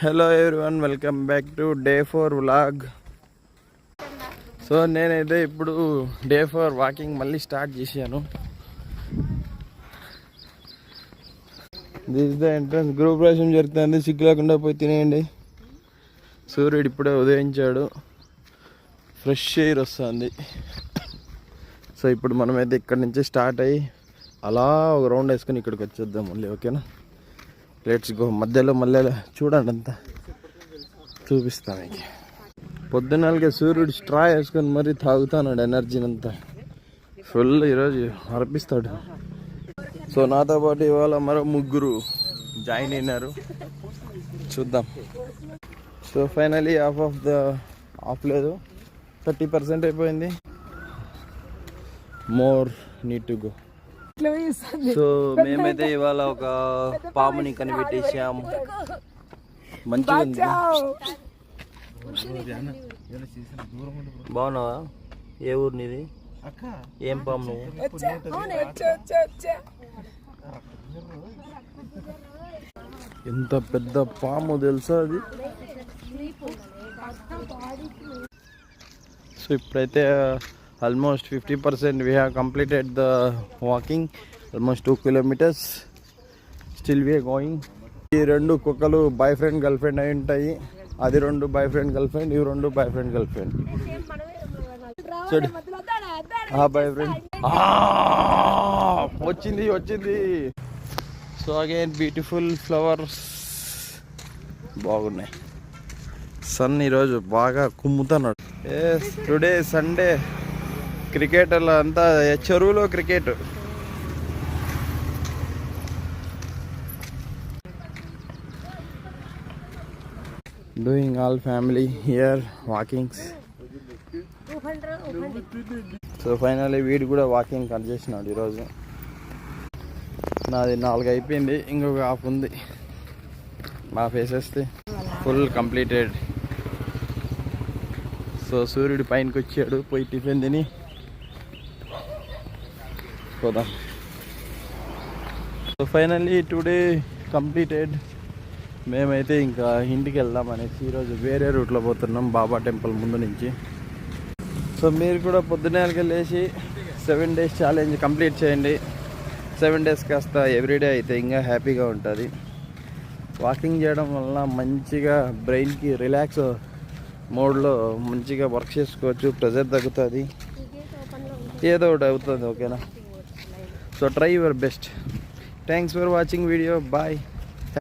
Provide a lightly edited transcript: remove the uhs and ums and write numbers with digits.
Hello everyone, welcome back to day 4 vlog. So నేనైతే ఇప్పుడు day 4 walking మళ్ళీ start చేశాను. This the entrance. గ్రూప్ ప్రవేశం జరుగుతుంది, సిగ్గు లేకుండా పోయి తినేయండి. సూర్యుడు ఇప్పుడే ఉదయించాడు, ఫ్రెష్ ఎయిర్ వస్తుంది. సో ఇప్పుడు మనమైతే ఇక్కడ నుంచి స్టార్ట్ అయ్యి అలా ఒక రౌండ్ వేసుకొని ఇక్కడికి వచ్చేద్దాం మళ్ళీ. ఓకేనా, లెట్స్ గో. మధ్యలో మళ్ళీ చూడండి, అంతా చూపిస్తాను మీకు. పొద్దున్నలకే సూర్యుడు స్ట్రా వేసుకొని మరీ తాగుతాడు ఎనర్జీని అంతా ఫుల్. ఈరోజు అర్పిస్తాడు. సో నాతో పాటు ఇవాళ మరో ముగ్గురు జాయిన్ అయినారు, చూద్దాం. సో ఫైనలీ ఆఫ్ లేదు, 30% అయిపోయింది. More need to go. So మేమైతే ఇవాళ ఒక పాముని కనిపెట్టేసాము. మంచిగా ఉంది. బాగున్నావా? ఏ ఊరు నీది? ఏం పాము నువ్వు? ఎంత పెద్ద పాము తెలుసా అది. సో ఇప్పుడైతే almost 50% we have completed the walking, almost 2 kilometers. Still we are going. ఈ రెండు కుక్కలు బాయ్ ఫ్రెండ్ గర్ల్ ఫ్రెండ్ అయి ఉంటాయి. అది రెండు బాయ్ ఫ్రెండ్ గర్ల్ ఫ్రెండ్, ఇవి రెండు బాయ్ ఫ్రెండ్ గర్ల్ ఫ్రెండ్. చూడు, బాయ్ ఫ్రెండ్ వచ్చింది. సో అగైన్ బ్యూటిఫుల్ ఫ్లవర్స్ బాగున్నాయి. సన్ ఈరోజు బాగా కుమ్ముతున్నాడు. Today Sunday. క్రికెటర్లు అంతా చెరువులో cricket. Doing all family here walkings. So finally వీడు కూడా వాకింగ్ కట్ చేసినాడు ఈరోజు. నాది 4 అయిపోయింది, ఇంకొక హాఫ్ ఉంది. హాఫ్ వేసేస్తే ఫుల్ కంప్లీటెడ్. సో సూర్యుడు పైనకి వచ్చాడు, పోయి టిఫిన్ తిని పోదాం. So finally today completed. మేమైతే ఇంకా ఇంటికి వెళ్దాం అనేసి ఈరోజు వేరే రూట్లో పోతున్నాం, బాబా టెంపుల్ ముందు నుంచి. సో మీరు కూడా పొద్దున్నే లేచి 7 days ఛాలెంజ్ కంప్లీట్ చేయండి. 7 days కాస్త ఎవ్రీడే అయితే ఇంకా హ్యాపీగా ఉంటుంది. వాకింగ్ చేయడం వలన మంచిగా బ్రెయిన్కి రిలాక్స్ మోడ్లో మంచిగా వర్క్ చేసుకోవచ్చు, ప్రెజర్ తగ్గుతుంది, ఏదో ఒకటి అవుతుంది. ఓకేనా, so try your best. Thanks for watching video. Bye.